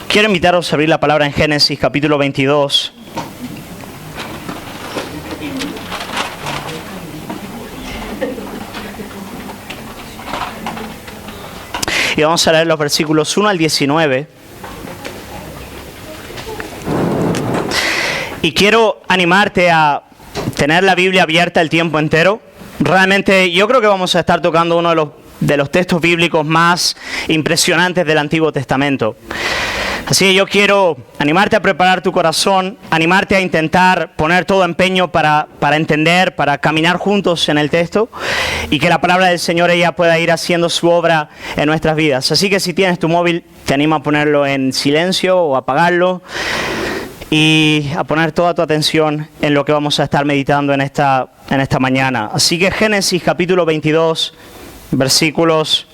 Quiero invitaros a abrir la palabra en Génesis capítulo 22. Y vamos a leer los versículos 1 al 19. Y quiero animarte a tener la Biblia abierta el tiempo entero. Realmente yo creo que vamos a estar tocando uno de los textos bíblicos más impresionantes del Antiguo Testamento. Así que yo quiero animarte a preparar tu corazón, animarte a intentar poner todo empeño para entender, para caminar juntos en el texto y que la palabra del Señor ella pueda ir haciendo su obra en nuestras vidas. Así que si tienes tu móvil, te animo a ponerlo en silencio o apagarlo y a poner toda tu atención en lo que vamos a estar meditando en esta mañana. Así que Génesis capítulo 22, versículos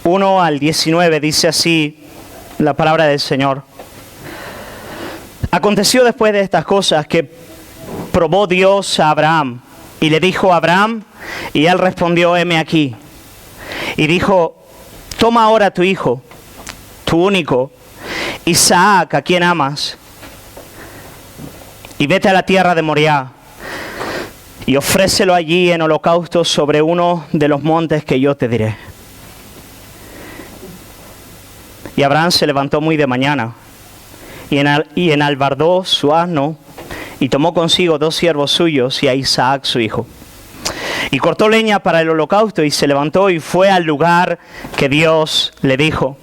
1 al 19, dice así la palabra del Señor. Aconteció después de estas cosas que probó Dios a Abraham y le dijo a Abraham, y él respondió, heme aquí. Y dijo, toma ahora tu hijo, tu único, Isaac, a quien amas, y vete a la tierra de Moriah, y ofrécelo allí en holocausto sobre uno de los montes que yo te diré. Y Abraham se levantó muy de mañana, y enalbardó su asno, y tomó consigo 2 siervos suyos y a Isaac su hijo. Y cortó leña para el holocausto, y se levantó y fue al lugar que Dios le dijo.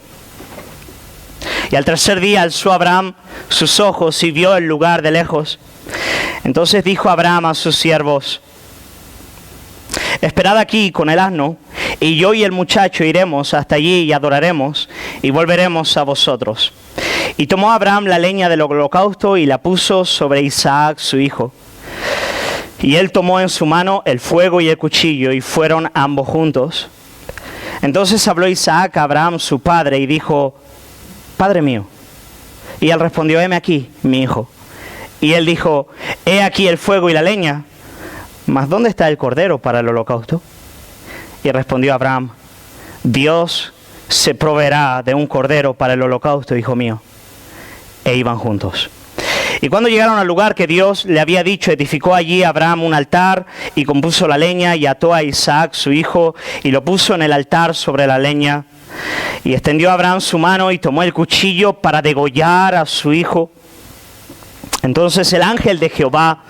Y al tercer día alzó Abraham sus ojos y vio el lugar de lejos. Entonces dijo Abraham a sus siervos, esperad aquí con el asno, y yo y el muchacho iremos hasta allí y adoraremos, y volveremos a vosotros. Y tomó Abraham la leña del holocausto y la puso sobre Isaac su hijo. Y él tomó en su mano el fuego y el cuchillo, y fueron ambos juntos. Entonces habló Isaac a Abraham su padre, y dijo, Padre mío. Y él respondió, heme aquí, mi hijo. Y él dijo, he aquí el fuego y la leña, mas ¿dónde está el cordero para el holocausto? Y respondió Abraham, Dios se proveerá de un cordero para el holocausto, hijo mío. E iban juntos. Y cuando llegaron al lugar que Dios le había dicho, edificó allí Abraham un altar y compuso la leña y ató a Isaac su hijo y lo puso en el altar sobre la leña. Y extendió Abraham su mano y tomó el cuchillo para degollar a su hijo. Entonces el ángel de Jehová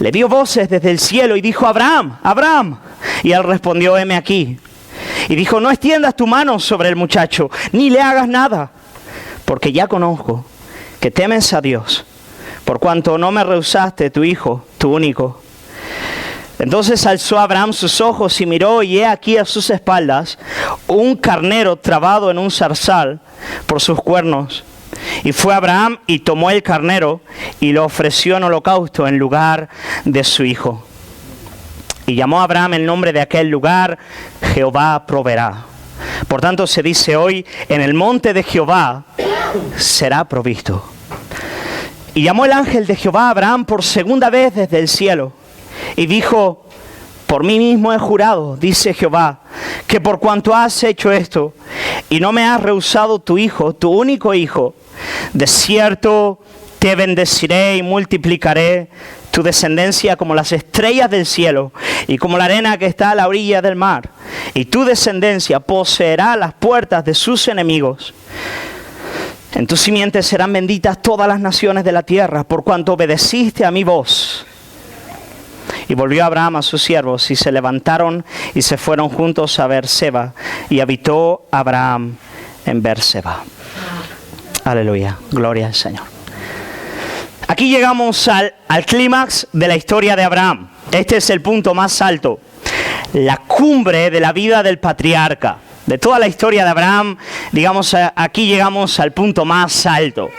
le dio voces desde el cielo y dijo, Abraham, Abraham. Y él respondió, heme aquí. Y dijo, no extiendas tu mano sobre el muchacho, ni le hagas nada, porque ya conozco que temes a Dios, por cuanto no me rehusaste tu hijo, tu único. Entonces alzó Abraham sus ojos y miró, y he aquí a sus espaldas un carnero trabado en un zarzal por sus cuernos. Y fue Abraham y tomó el carnero y lo ofreció en holocausto en lugar de su hijo. Y llamó a Abraham el nombre de aquel lugar, Jehová proveerá. Por tanto se dice hoy, en el monte de Jehová será provisto. Y llamó el ángel de Jehová a Abraham por segunda vez desde el cielo. Y dijo, por mí mismo he jurado, dice Jehová, que por cuanto has hecho esto, y no me has rehusado tu hijo, tu único hijo, de cierto te bendeciré y multiplicaré tu descendencia como las estrellas del cielo y como la arena que está a la orilla del mar. Y tu descendencia poseerá las puertas de sus enemigos. En tu simiente serán benditas todas las naciones de la tierra, por cuanto obedeciste a mi voz. Y volvió Abraham a sus siervos, y se levantaron y se fueron juntos a Beerseba, y habitó Abraham en Beerseba. Aleluya, gloria al Señor. Aquí llegamos al clímax de la historia de Abraham. Este es el punto más alto, la cumbre de la vida del patriarca. De toda la historia de Abraham, digamos, aquí llegamos al punto más alto.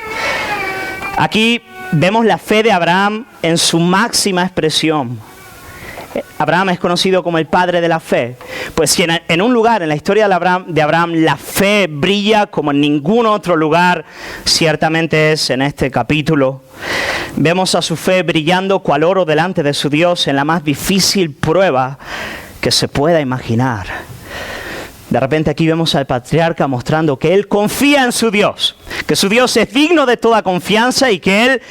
Aquí vemos la fe de Abraham en su máxima expresión. Abraham es conocido como el padre de la fe. Pues si en un lugar en la historia de Abraham la fe brilla como en ningún otro lugar, ciertamente es en este capítulo. Vemos a su fe brillando cual oro delante de su Dios en la más difícil prueba que se pueda imaginar. De repente aquí vemos al patriarca mostrando que él confía en su Dios, que su Dios es digno de toda confianza y que él,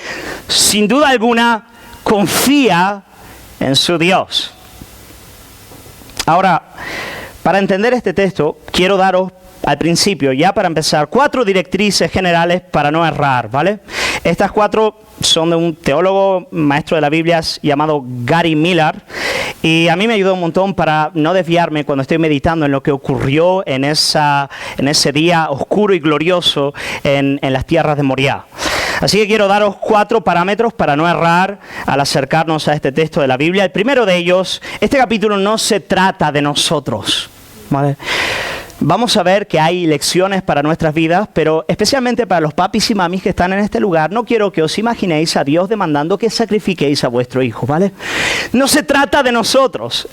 sin duda alguna, confía en su Dios. Ahora, para entender este texto, quiero daros al principio, ya para empezar, 4 directrices generales para no errar, ¿vale? Estas 4 son de un teólogo maestro de la Biblia llamado Gary Millar, y a mí me ayudó un montón para no desviarme cuando estoy meditando en lo que ocurrió en ese día oscuro y glorioso en las tierras de Moriah. Así que quiero daros 4 parámetros para no errar al acercarnos a este texto de la Biblia. El primero de ellos, este capítulo no se trata de nosotros, ¿vale? Vamos a ver que hay lecciones para nuestras vidas, pero especialmente para los papis y mamis que están en este lugar, no quiero que os imaginéis a Dios demandando que sacrifiquéis a vuestro hijo, ¿vale? No se trata de nosotros,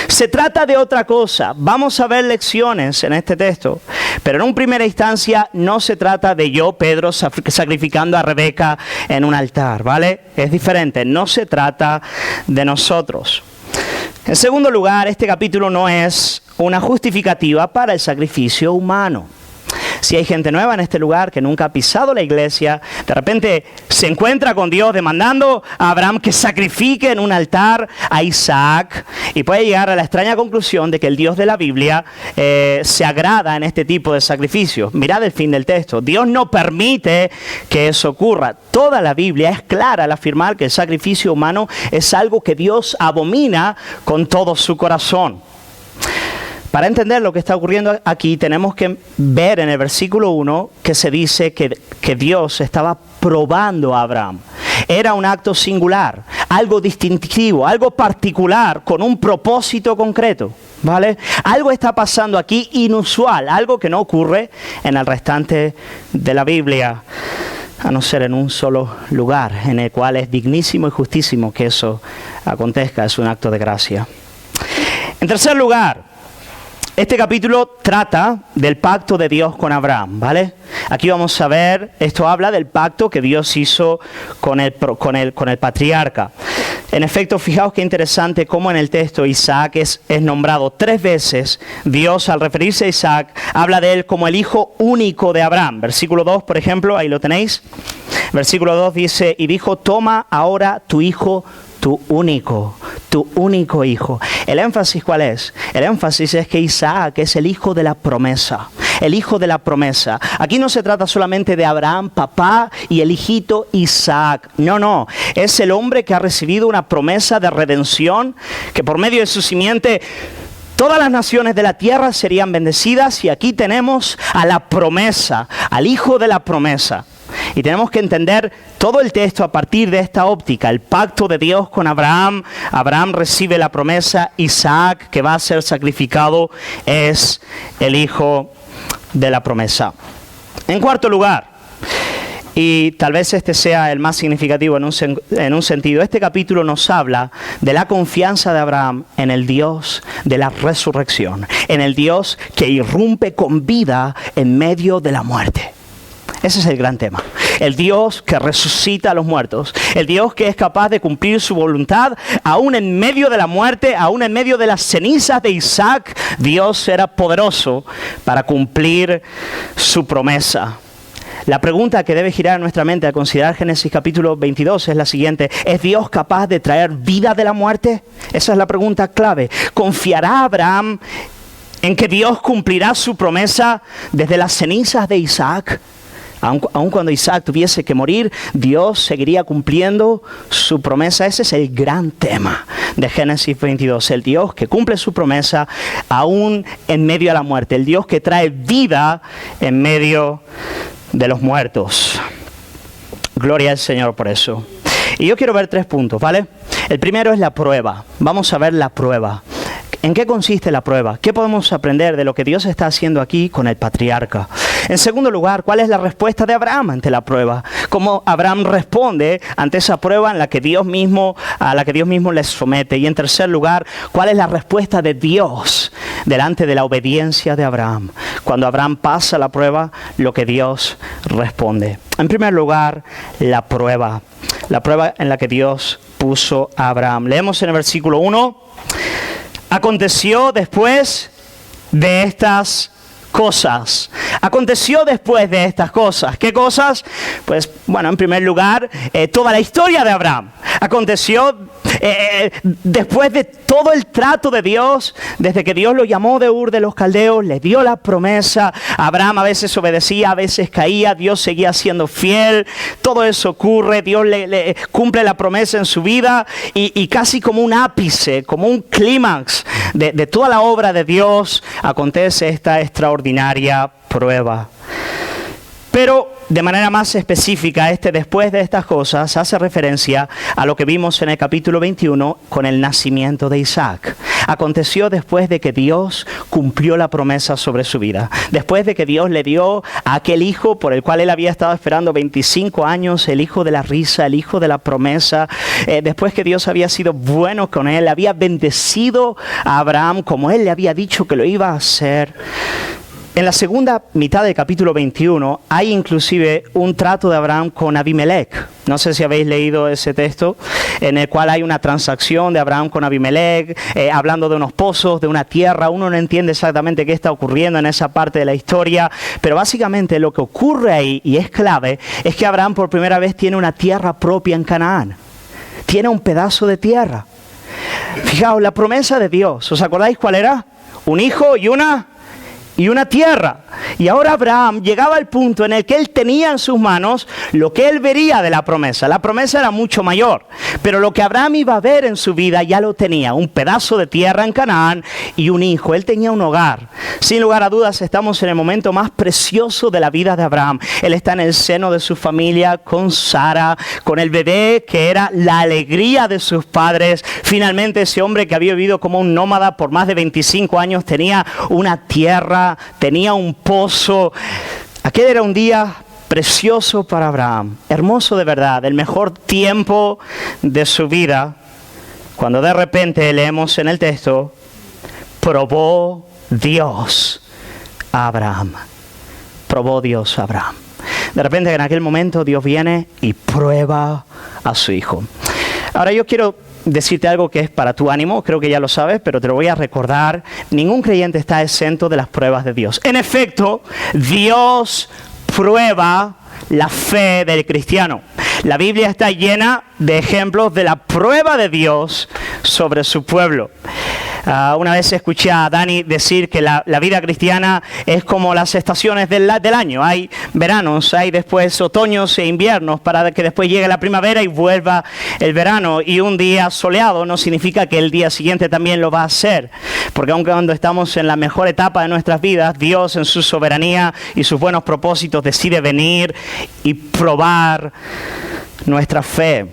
se trata de otra cosa. Vamos a ver lecciones en este texto, pero en una primera instancia no se trata de yo, Pedro, sacrificando a Rebeca en un altar, ¿vale? Es diferente, no se trata de nosotros. En segundo lugar, este capítulo no es una justificativa para el sacrificio humano. Si hay gente nueva en este lugar que nunca ha pisado la iglesia, de repente se encuentra con Dios demandando a Abraham que sacrifique en un altar a Isaac y puede llegar a la extraña conclusión de que el Dios de la Biblia se agrada en este tipo de sacrificios. Mirad el fin del texto. Dios no permite que eso ocurra. Toda la Biblia es clara al afirmar que el sacrificio humano es algo que Dios abomina con todo su corazón. Para entender lo que está ocurriendo aquí, tenemos que ver en el versículo 1 que se dice que Dios estaba probando a Abraham. Era un acto singular, algo distintivo, algo particular, con un propósito concreto, ¿vale? Algo está pasando aquí inusual, algo que no ocurre en el restante de la Biblia, a no ser en un solo lugar, en el cual es dignísimo y justísimo que eso acontezca, es un acto de gracia. En tercer lugar, este capítulo trata del pacto de Dios con Abraham, ¿vale? Aquí vamos a ver, esto habla del pacto que Dios hizo con el patriarca. En efecto, fijaos qué interesante cómo en el texto Isaac es nombrado 3 veces. Dios, al referirse a Isaac, habla de él como el hijo único de Abraham. Versículo 2, por ejemplo, ahí lo tenéis. Versículo 2 dice, y dijo, toma ahora tu hijo, tu único hijo. ¿El énfasis cuál es? El énfasis es que Isaac es el hijo de la promesa. El hijo de la promesa. Aquí no se trata solamente de Abraham, papá, y el hijito Isaac. No. Es el hombre que ha recibido una promesa de redención, que por medio de su simiente todas las naciones de la tierra serían bendecidas. Y aquí tenemos a la promesa, al hijo de la promesa. Y tenemos que entender todo el texto a partir de esta óptica. El pacto de Dios con Abraham. Abraham recibe la promesa. Isaac, que va a ser sacrificado, es el hijo de la promesa. En cuarto lugar, y tal vez este sea el más significativo en un sentido, este capítulo nos habla de la confianza de Abraham en el Dios de la resurrección, en el Dios que irrumpe con vida en medio de la muerte. Ese es el gran tema. El Dios que resucita a los muertos. El Dios que es capaz de cumplir su voluntad aún en medio de la muerte, aún en medio de las cenizas de Isaac. Dios era poderoso para cumplir su promesa. La pregunta que debe girar en nuestra mente al considerar Génesis capítulo 22 es la siguiente. ¿Es Dios capaz de traer vida de la muerte? Esa es la pregunta clave. ¿Confiará Abraham en que Dios cumplirá su promesa desde las cenizas de Isaac? Aun cuando Isaac tuviese que morir, Dios seguiría cumpliendo su promesa. Ese es el gran tema de Génesis 22. El Dios que cumple su promesa aún en medio de la muerte. El Dios que trae vida en medio de los muertos. Gloria al Señor por eso. Y yo quiero ver 3 puntos, ¿vale? El primero es la prueba. Vamos a ver la prueba. ¿En qué consiste la prueba? ¿Qué podemos aprender de lo que Dios está haciendo aquí con el patriarca? En segundo lugar, ¿cuál es la respuesta de Abraham ante la prueba? ¿Cómo Abraham responde ante esa prueba a la que Dios mismo les somete? Y en tercer lugar, ¿cuál es la respuesta de Dios delante de la obediencia de Abraham? Cuando Abraham pasa la prueba, lo que Dios responde. En primer lugar, la prueba en la que Dios puso a Abraham. Leemos en el versículo 1. Aconteció después de estas cosas. Aconteció después de estas cosas. ¿Qué cosas? Pues, bueno, en primer lugar, toda la historia de Abraham. Aconteció después de todo el trato de Dios, desde que Dios lo llamó de Ur de los Caldeos, le dio la promesa. Abraham a veces obedecía, a veces caía, Dios seguía siendo fiel. Todo eso ocurre, Dios le cumple la promesa en su vida y casi como un ápice, como un clímax de toda la obra de Dios, acontece esta extraordinaria prueba. Pero de manera más específica, después de estas cosas hace referencia a lo que vimos en el capítulo 21 con el nacimiento de Isaac. Aconteció después de que Dios cumplió la promesa sobre su vida. Después de que Dios le dio a aquel hijo por el cual él había estado esperando 25 años, el hijo de la risa, el hijo de la promesa. Después que Dios había sido bueno con él, había bendecido a Abraham como él le había dicho que lo iba a hacer. En la segunda mitad del capítulo 21 hay inclusive un trato de Abraham con Abimelech. No sé si habéis leído ese texto, en el cual hay una transacción de Abraham con Abimelech, hablando de unos pozos, de una tierra. Uno no entiende exactamente qué está ocurriendo en esa parte de la historia, pero básicamente lo que ocurre ahí, y es clave, es que Abraham por primera vez tiene una tierra propia en Canaán. Tiene un pedazo de tierra. Fijaos, la promesa de Dios, ¿os acordáis cuál era? Un hijo y una tierra. Y ahora Abraham llegaba al punto en el que él tenía en sus manos lo que él vería de la promesa. La promesa era mucho mayor, pero lo que Abraham iba a ver en su vida ya lo tenía. Un pedazo de tierra en Canaán y un hijo. Él tenía un hogar. Sin lugar a dudas, estamos en el momento más precioso de la vida de Abraham. Él está en el seno de su familia, con Sara, con el bebé que era la alegría de sus padres. Finalmente, ese hombre que había vivido como un nómada por más de 25 años tenía una tierra, tenía un pozo. Aquel era un día precioso para Abraham, hermoso de verdad, el mejor tiempo de su vida, cuando de repente leemos en el texto, probó Dios a Abraham. Probó Dios a Abraham. De repente en aquel momento Dios viene y prueba a su hijo. Ahora yo quiero decirte algo que es para tu ánimo, creo que ya lo sabes, pero te lo voy a recordar. Ningún creyente está exento de las pruebas de Dios. En efecto, Dios prueba la fe del cristiano. La Biblia está llena de ejemplos de la prueba de Dios sobre su pueblo. Una vez escuché a Dani decir que la vida cristiana es como las estaciones del año. Hay veranos, hay después otoños e inviernos para que después llegue la primavera y vuelva el verano. Y un día soleado no significa que el día siguiente también lo va a hacer. Porque aunque cuando estamos en la mejor etapa de nuestras vidas, Dios en su soberanía y sus buenos propósitos decide venir y probar nuestra fe.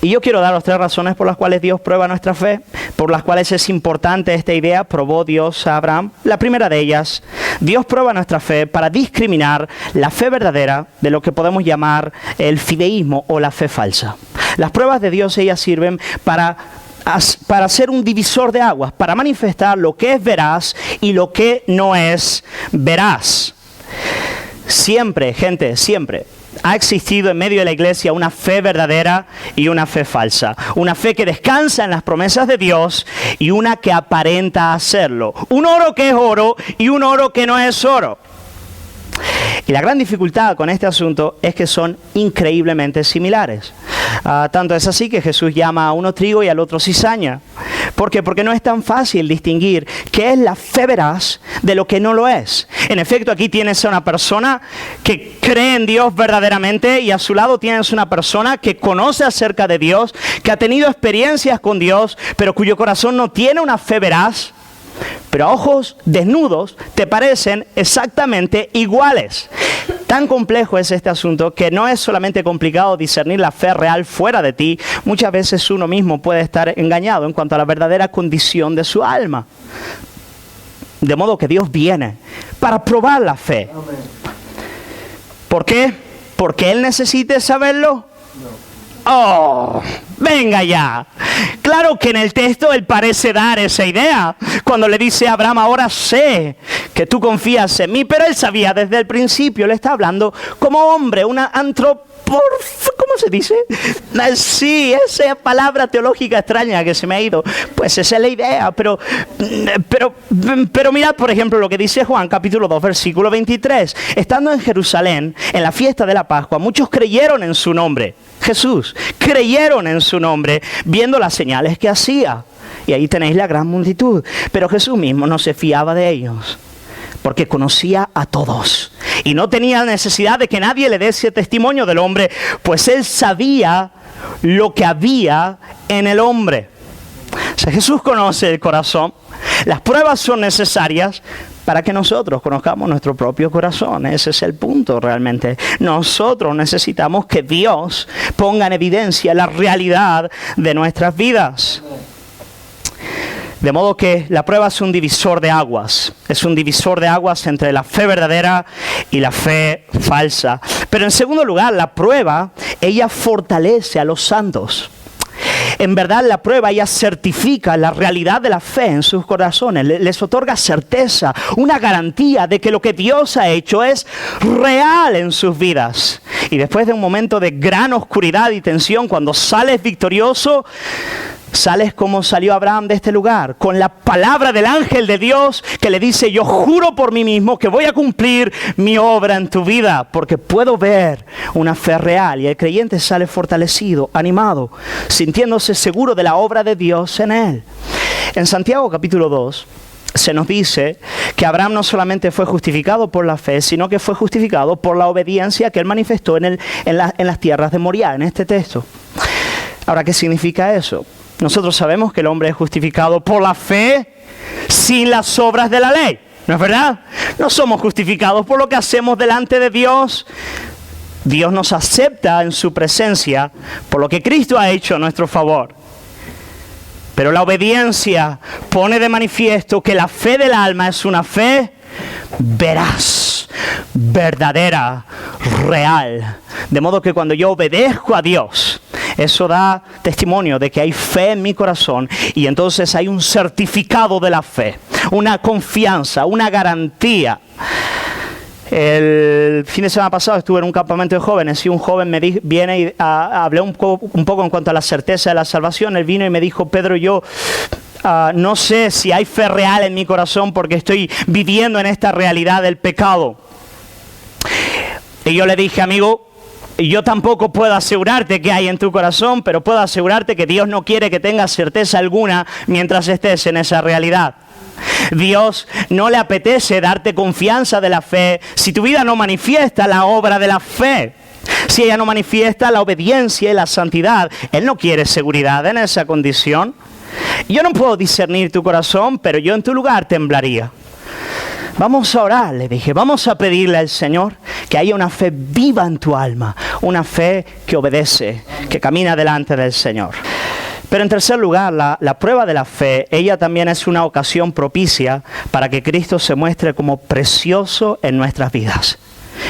Y yo quiero daros 3 razones por las cuales Dios prueba nuestra fe, por las cuales es importante esta idea, probó Dios a Abraham. La primera de ellas, Dios prueba nuestra fe para discriminar la fe verdadera de lo que podemos llamar el fideísmo o la fe falsa. Las pruebas de Dios, ellas sirven para ser un divisor de aguas, para manifestar lo que es veraz y lo que no es veraz. Siempre, gente, siempre ha existido en medio de la iglesia una fe verdadera y una fe falsa. Una fe que descansa en las promesas de Dios y una que aparenta hacerlo. Un oro que es oro y un oro que no es oro. Y la gran dificultad con este asunto es que son increíblemente similares. Tanto es así que Jesús llama a uno trigo y al otro cizaña. ¿Por qué? Porque no es tan fácil distinguir qué es la fe veraz de lo que no lo es. En efecto, aquí tienes a una persona que cree en Dios verdaderamente y a su lado tienes una persona que conoce acerca de Dios, que ha tenido experiencias con Dios, pero cuyo corazón no tiene una fe veraz. Pero a ojos desnudos te parecen exactamente iguales. Tan complejo es este asunto que no es solamente complicado discernir la fe real fuera de ti. Muchas veces uno mismo puede estar engañado en cuanto a la verdadera condición de su alma. De modo que Dios viene para probar la fe. ¿Por qué? ¿Porque Él necesite saberlo? Oh, venga ya. Claro que en el texto él parece dar esa idea. Cuando le dice a Abraham, ahora sé que tú confías en mí. Pero él sabía desde el principio, le está hablando como hombre, una ¿cómo se dice? Sí, esa palabra teológica extraña que se me ha ido. Pues esa es la idea. Pero mirad, por ejemplo, lo que dice Juan, capítulo 2, versículo 23. Estando en Jerusalén, en la fiesta de la Pascua, muchos creyeron en su nombre. Jesús, creyeron en su nombre, viendo las señales que hacía. Y ahí tenéis la gran multitud. Pero Jesús mismo no se fiaba de ellos, porque conocía a todos. Y no tenía necesidad de que nadie le diese testimonio del hombre, pues él sabía lo que había en el hombre. O sea, Jesús conoce el corazón. Las pruebas son necesarias para que nosotros conozcamos nuestro propio corazón. Ese es el punto realmente. Nosotros necesitamos que Dios ponga en evidencia la realidad de nuestras vidas. De modo que la prueba es un divisor de aguas. Es un divisor de aguas entre la fe verdadera y la fe falsa. Pero en segundo lugar, la prueba, ella fortalece a los santos. En verdad, la prueba, ella certifica la realidad de la fe en sus corazones. Les otorga certeza, una garantía de que lo que Dios ha hecho es real en sus vidas. Y después de un momento de gran oscuridad y tensión, cuando sales victorioso, sales como salió Abraham de este lugar, con la palabra del ángel de Dios que le dice, yo juro por mí mismo que voy a cumplir mi obra en tu vida, porque puedo ver una fe real. Y el creyente sale fortalecido, animado, sintiéndose seguro de la obra de Dios en él. En Santiago capítulo 2 se nos dice que Abraham no solamente fue justificado por la fe, sino que fue justificado por la obediencia que él manifestó en las tierras de Moriah, en este texto. Ahora, ¿qué significa eso? Nosotros sabemos que el hombre es justificado por la fe sin las obras de la ley, ¿no es verdad? No somos justificados por lo que hacemos delante de Dios. Dios nos acepta en su presencia por lo que Cristo ha hecho a nuestro favor. Pero la obediencia pone de manifiesto que la fe del alma es una fe veraz, verdadera, real. De modo que cuando yo obedezco a Dios, eso da testimonio de que hay fe en mi corazón y entonces hay un certificado de la fe, una confianza, una garantía. El fin de semana pasado estuve en un campamento de jóvenes y un joven viene y hablé un poco en cuanto a la certeza de la salvación. Él vino y me dijo, Pedro, yo no sé si hay fe real en mi corazón porque estoy viviendo en esta realidad del pecado. Y yo le dije, amigo, yo tampoco puedo asegurarte qué hay en tu corazón, pero puedo asegurarte que Dios no quiere que tengas certeza alguna mientras estés en esa realidad. Dios no le apetece darte confianza de la fe si tu vida no manifiesta la obra de la fe. Si ella no manifiesta la obediencia y la santidad, Él no quiere seguridad en esa condición. Yo no puedo discernir tu corazón, pero yo en tu lugar temblaría. Vamos a orar, le dije, vamos a pedirle al Señor que haya una fe viva en tu alma, una fe que obedece, que camina delante del Señor. Pero en tercer lugar, la prueba de la fe, ella también es una ocasión propicia para que Cristo se muestre como precioso en nuestras vidas.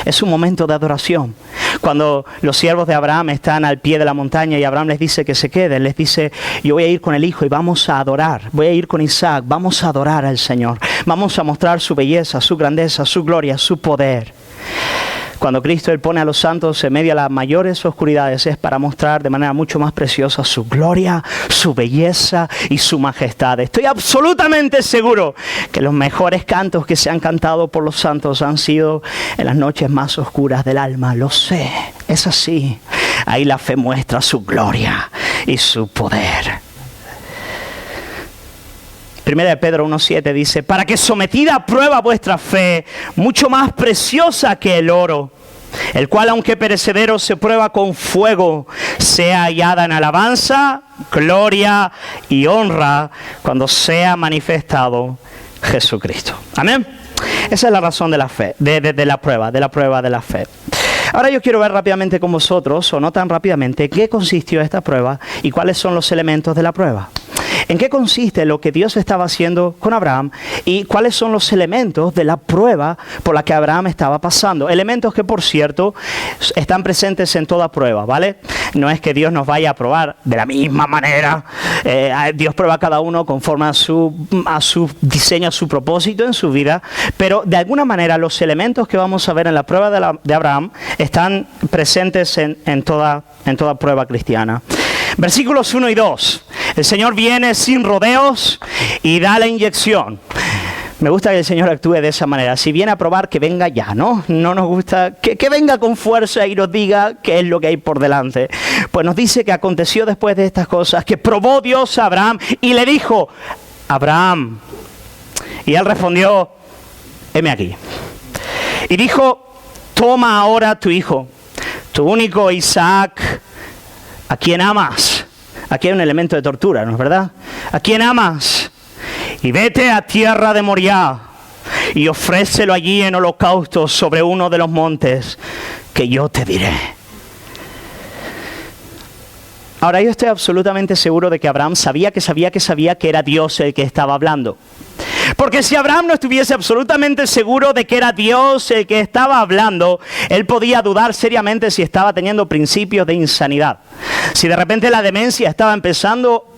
Es un momento de adoración. Cuando los siervos de Abraham están al pie de la montaña y Abraham les dice que se queden, les dice, yo voy a ir con el hijo y vamos a adorar. Voy a ir con Isaac, vamos a adorar al Señor. Vamos a mostrar su belleza, su grandeza, su gloria, su poder. Cuando Cristo Él pone a los santos en medio de las mayores oscuridades es para mostrar de manera mucho más preciosa su gloria, su belleza y su majestad. Estoy absolutamente seguro que los mejores cantos que se han cantado por los santos han sido en las noches más oscuras del alma. Lo sé, es así. Ahí la fe muestra su gloria y su poder. Primera de Pedro 1:7 dice, para que sometida a prueba vuestra fe, mucho más preciosa que el oro, el cual aunque perecedero se prueba con fuego, sea hallada en alabanza, gloria y honra cuando sea manifestado Jesucristo. Amén. Esa es la razón de la fe, de la prueba de la fe. Ahora yo quiero ver rápidamente con vosotros, o no tan rápidamente, qué consistió esta prueba y cuáles son los elementos de la prueba. ¿En qué consiste lo que Dios estaba haciendo con Abraham y cuáles son los elementos de la prueba por la que Abraham estaba pasando? Elementos que, por cierto, están presentes en toda prueba, ¿vale? No es que Dios nos vaya a probar de la misma manera. Dios prueba a cada uno conforme a su diseño, a su propósito en su vida. Pero de alguna manera los elementos que vamos a ver en la prueba de Abraham están presentes en toda prueba cristiana. Versículos 1 y 2. El Señor viene sin rodeos y da la inyección. Me gusta que el Señor actúe de esa manera. Si viene a probar, que venga ya, ¿no? No nos gusta que venga con fuerza y nos diga qué es lo que hay por delante. Pues nos dice que aconteció después de estas cosas, que probó Dios a Abraham y le dijo, Abraham. Y él respondió, heme aquí. Y dijo, toma ahora tu hijo, tu único Isaac, a quien amas. Aquí hay un elemento de tortura, ¿no es verdad? A quien amas. Y vete a tierra de Moriah y ofrécelo allí en holocausto sobre uno de los montes que yo te diré. Ahora yo estoy absolutamente seguro de que Abraham sabía que era Dios el que estaba hablando. Porque si Abraham no estuviese absolutamente seguro de que era Dios el que estaba hablando, él podía dudar seriamente si estaba teniendo principios de insanidad. Si de repente la demencia estaba empezando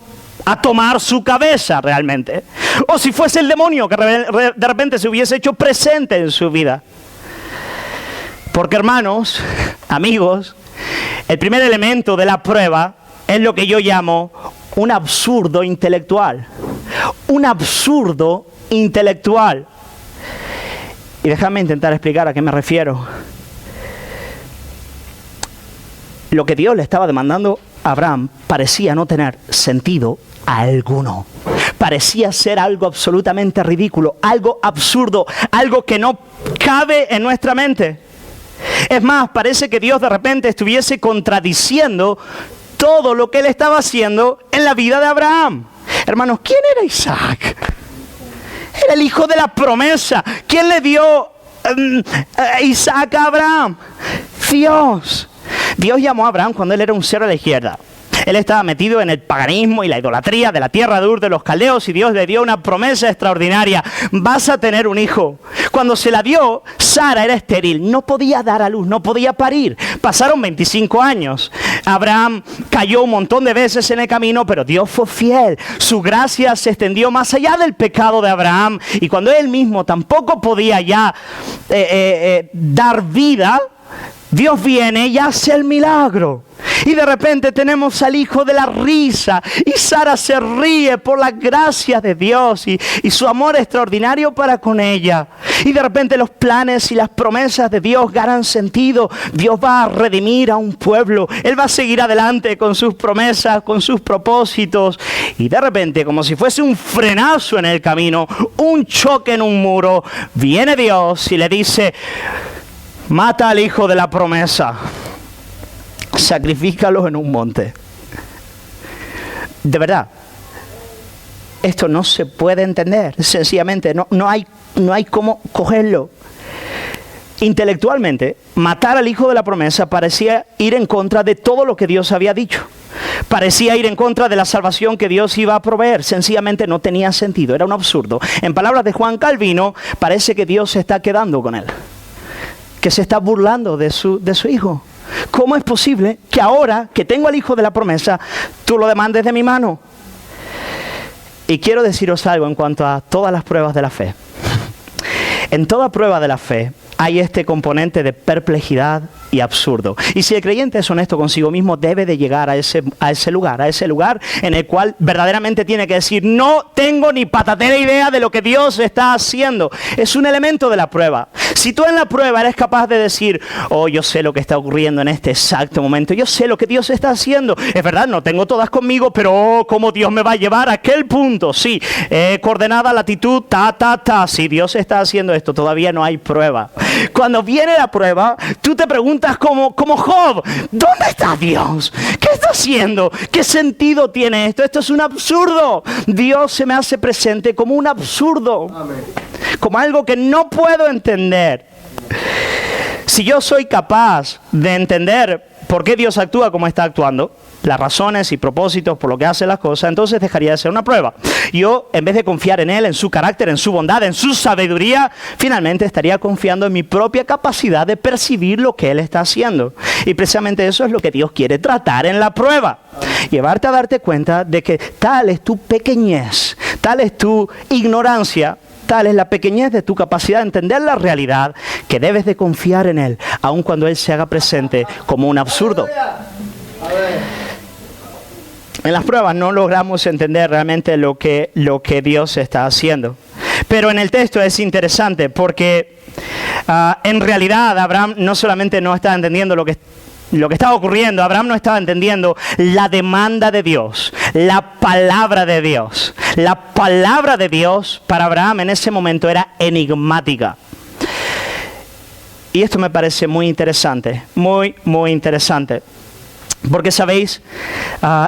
a tomar su cabeza realmente. O si fuese el demonio que de repente se hubiese hecho presente en su vida. Porque hermanos, amigos, el primer elemento de la prueba es lo que yo llamo un absurdo intelectual. Un absurdo intelectual. Y déjame intentar explicar a qué me refiero. Lo que Dios le estaba demandando a Abraham parecía no tener sentido alguno. Parecía ser algo absolutamente ridículo, algo absurdo, algo que no cabe en nuestra mente. Es más, parece que Dios de repente estuviese contradiciendo todo lo que él estaba haciendo en la vida de Abraham. Hermanos, ¿quién era Isaac? Era el hijo de la promesa. ¿Quién le dio Isaac a Abraham? Dios. Dios llamó a Abraham cuando él era un cero a la izquierda. Él estaba metido en el paganismo y la idolatría de la tierra de Ur de los caldeos y Dios le dio una promesa extraordinaria. Vas a tener un hijo. Cuando se la dio, Sara era estéril. No podía dar a luz, no podía parir. Pasaron 25 años. Abraham cayó un montón de veces en el camino, pero Dios fue fiel. Su gracia se extendió más allá del pecado de Abraham. Y cuando él mismo tampoco podía ya dar vida, Dios viene y hace el milagro. Y de repente tenemos al hijo de la risa. Y Sara se ríe por la gracia de Dios y su amor extraordinario para con ella. Y de repente los planes y las promesas de Dios ganan sentido. Dios va a redimir a un pueblo. Él va a seguir adelante con sus promesas, con sus propósitos. Y de repente, como si fuese un frenazo en el camino, un choque en un muro, viene Dios y le dice: mata al hijo de la promesa, sacrifícalo en un monte. De verdad, esto no se puede entender, sencillamente, no hay cómo cogerlo. Intelectualmente, matar al hijo de la promesa parecía ir en contra de todo lo que Dios había dicho. Parecía ir en contra de la salvación que Dios iba a proveer. Sencillamente no tenía sentido, era un absurdo. En palabras de Juan Calvino, parece que Dios se está quedando con él, que se está burlando de su hijo. ¿Cómo es posible que ahora que tengo al hijo de la promesa, tú lo demandes de mi mano? Y quiero deciros algo en cuanto a todas las pruebas de la fe. En toda prueba de la fe hay este componente de perplejidad y absurdo. Y si el creyente es honesto consigo mismo, debe de llegar a ese lugar en el cual verdaderamente tiene que decir: no tengo ni patatera idea de lo que Dios está haciendo. Es un elemento de la prueba. Si tú en la prueba eres capaz de decir: oh, yo sé lo que está ocurriendo en este exacto momento, yo sé lo que Dios está haciendo. Es verdad, no tengo todas conmigo, pero oh, cómo Dios me va a llevar a aquel punto. Sí, coordenada, latitud, si Dios está haciendo esto, todavía no hay prueba. Cuando viene la prueba, tú te preguntas como Job: ¿dónde está Dios? ¿Qué está haciendo? ¿Qué sentido tiene esto? Esto es un absurdo. Dios se me hace presente como un absurdo. Amén. Como algo que no puedo entender. Si yo soy capaz de entender por qué Dios actúa como está actuando, las razones y propósitos por lo que hace las cosas, entonces dejaría de ser una prueba. Yo, en vez de confiar en Él, en su carácter, en su bondad, en su sabiduría, finalmente estaría confiando en mi propia capacidad de percibir lo que Él está haciendo. Y precisamente eso es lo que Dios quiere tratar en la prueba. Llevarte a darte cuenta de que tal es tu pequeñez, tal es tu ignorancia, tal es la pequeñez de tu capacidad de entender la realidad, que debes de confiar en Él, aun cuando Él se haga presente como un absurdo. En las pruebas no logramos entender realmente lo que Dios está haciendo. Pero en el texto es interesante porque en realidad Abraham no solamente no está entendiendo lo que estaba ocurriendo, Abraham no estaba entendiendo la demanda de Dios, la palabra de Dios. La palabra de Dios para Abraham en ese momento era enigmática. Y esto me parece muy interesante, muy interesante. Porque, ¿sabéis?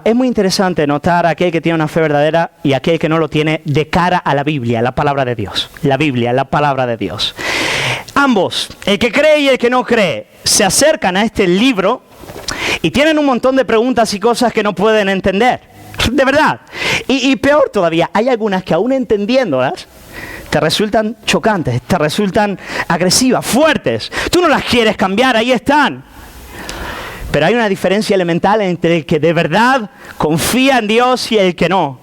Es muy interesante notar a aquel que tiene una fe verdadera y aquel que no lo tiene de cara a la Biblia, la palabra de Dios. La Biblia, la palabra de Dios. Ambos, el que cree y el que no cree, se acercan a este libro y tienen un montón de preguntas y cosas que no pueden entender. De verdad. Y peor todavía, hay algunas que aún entendiéndolas, te resultan chocantes, te resultan agresivas, fuertes. Tú no las quieres cambiar, ahí están. Pero hay una diferencia elemental entre el que de verdad confía en Dios y el que no.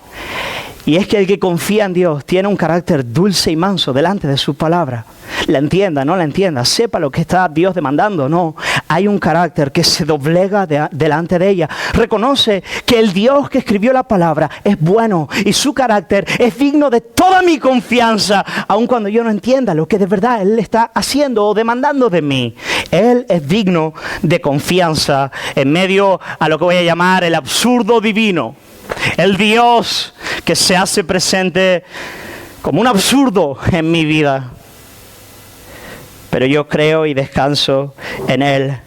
Y es que el que confía en Dios tiene un carácter dulce y manso delante de su palabra. La entienda, no la entienda, sepa lo que está Dios demandando, no. Hay un carácter que se doblega delante de ella. Reconoce que el Dios que escribió la palabra es bueno y su carácter es digno de toda mi confianza, aun cuando yo no entienda lo que de verdad Él está haciendo o demandando de mí. Él es digno de confianza en medio a lo que voy a llamar el absurdo divino. El Dios que se hace presente como un absurdo en mi vida. Pero yo creo y descanso en Él.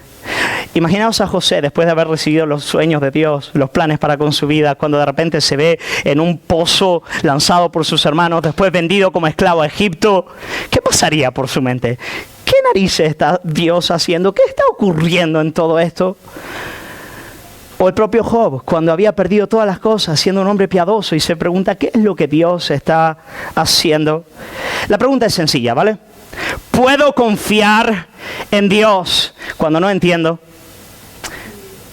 Imaginaos a José después de haber recibido los sueños de Dios, los planes para con su vida, cuando de repente se ve en un pozo lanzado por sus hermanos, después vendido como esclavo a Egipto. ¿Qué pasaría por su mente? ¿Qué narices está Dios haciendo? ¿Qué está ocurriendo en todo esto? O el propio Job, cuando había perdido todas las cosas, siendo un hombre piadoso, y se pregunta, ¿qué es lo que Dios está haciendo? La pregunta es sencilla, ¿vale? ¿Puedo confiar en Dios cuando no entiendo?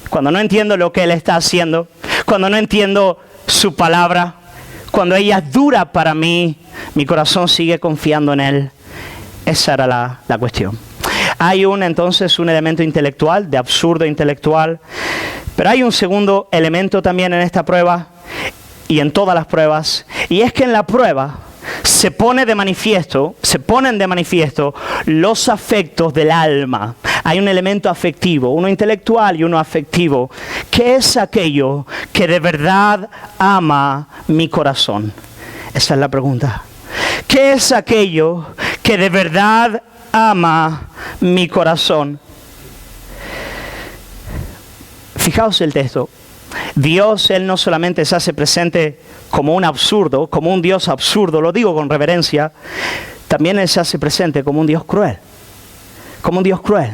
Cuando no entiendo lo que Él está haciendo, cuando no entiendo su palabra, cuando ella es dura para mí, mi corazón sigue confiando en Él. Esa era la cuestión. Hay entonces un elemento intelectual, de absurdo intelectual, pero hay un segundo elemento también en esta prueba y en todas las pruebas, y es que en la prueba se ponen de manifiesto los afectos del alma. Hay un elemento afectivo, uno intelectual y uno afectivo. ¿Qué es aquello que de verdad ama mi corazón? Esa es la pregunta. ¿Qué es aquello que de verdad ama mi corazón? Fijaos el texto. Dios, Él no solamente se hace presente como un absurdo, como un Dios absurdo, lo digo con reverencia, también Él se hace presente como un Dios cruel. Como un Dios cruel.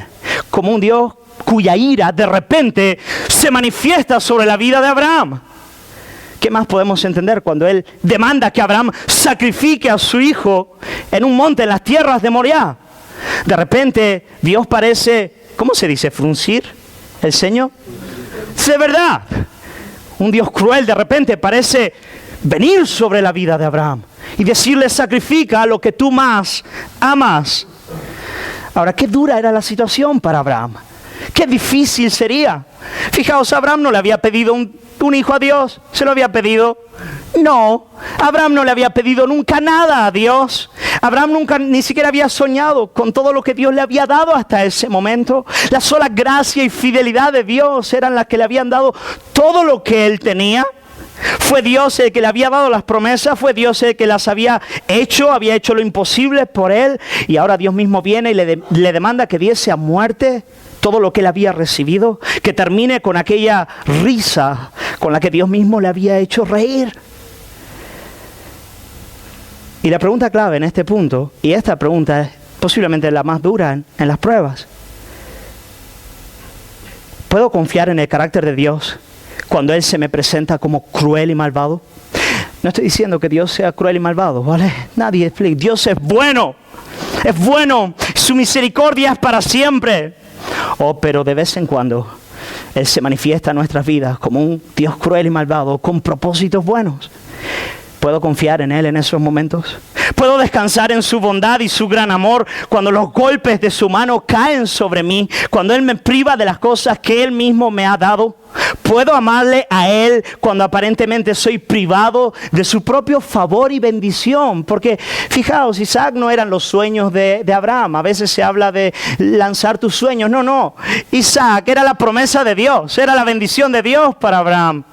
Como un Dios cuya ira de repente se manifiesta sobre la vida de Abraham. ¿Qué más podemos entender cuando Él demanda que Abraham sacrifique a su hijo en un monte en las tierras de Moriah? De repente Dios parece, ¿cómo se dice? ¿Fruncir el ceño? De verdad, un Dios cruel de repente parece venir sobre la vida de Abraham y decirle: sacrifica lo que tú más amas. Ahora, qué dura era la situación para Abraham. Qué difícil sería. Fijaos, Abraham no le había pedido un hijo a Dios. ¿Se lo había pedido? No. Abraham no le había pedido nunca nada a Dios. Abraham nunca ni siquiera había soñado con todo lo que Dios le había dado hasta ese momento. La sola gracia y fidelidad de Dios eran las que le habían dado todo lo que él tenía. Fue Dios el que le había dado las promesas, fue Dios el que las había hecho lo imposible por él, y ahora Dios mismo viene y le demanda que diese a muerte todo lo que él había recibido, que termine con aquella risa con la que Dios mismo le había hecho reír. Y la pregunta clave en este punto, y esta pregunta es posiblemente la más dura en las pruebas: ¿Puedo confiar en el carácter de Dios cuando Él se me presenta como cruel y malvado? No estoy diciendo que Dios sea cruel y malvado, ¿vale? Nadie explica. Dios es bueno, su misericordia es para siempre. Pero de vez en cuando Él se manifiesta en nuestras vidas como un Dios cruel y malvado con propósitos buenos. ¿Puedo confiar en Él en esos momentos? ¿Puedo descansar en su bondad y su gran amor cuando los golpes de su mano caen sobre mí? Cuando Él me priva de las cosas que Él mismo me ha dado. ¿Puedo amarle a Él cuando aparentemente soy privado de su propio favor y bendición? Porque fijaos, Isaac no eran los sueños de Abraham. A veces se habla de lanzar tus sueños. No. Isaac era la promesa de Dios, era la bendición de Dios para Abraham.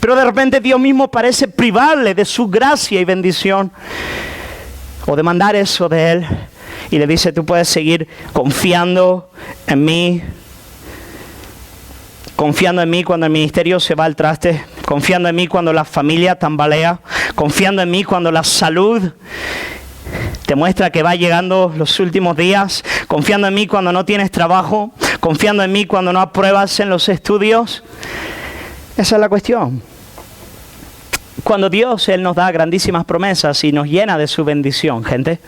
Pero de repente Dios mismo parece privarle de su gracia y bendición, o demandar eso de Él, y le dice: tú puedes seguir confiando en mí cuando el ministerio se va al traste, confiando en mí cuando la familia tambalea, confiando en mí cuando la salud te muestra que va llegando los últimos días, confiando en mí cuando no tienes trabajo, confiando en mí cuando no apruebas en los estudios. Esa es la cuestión. Cuando Dios, Él nos da grandísimas promesas y nos llena de su bendición, gente,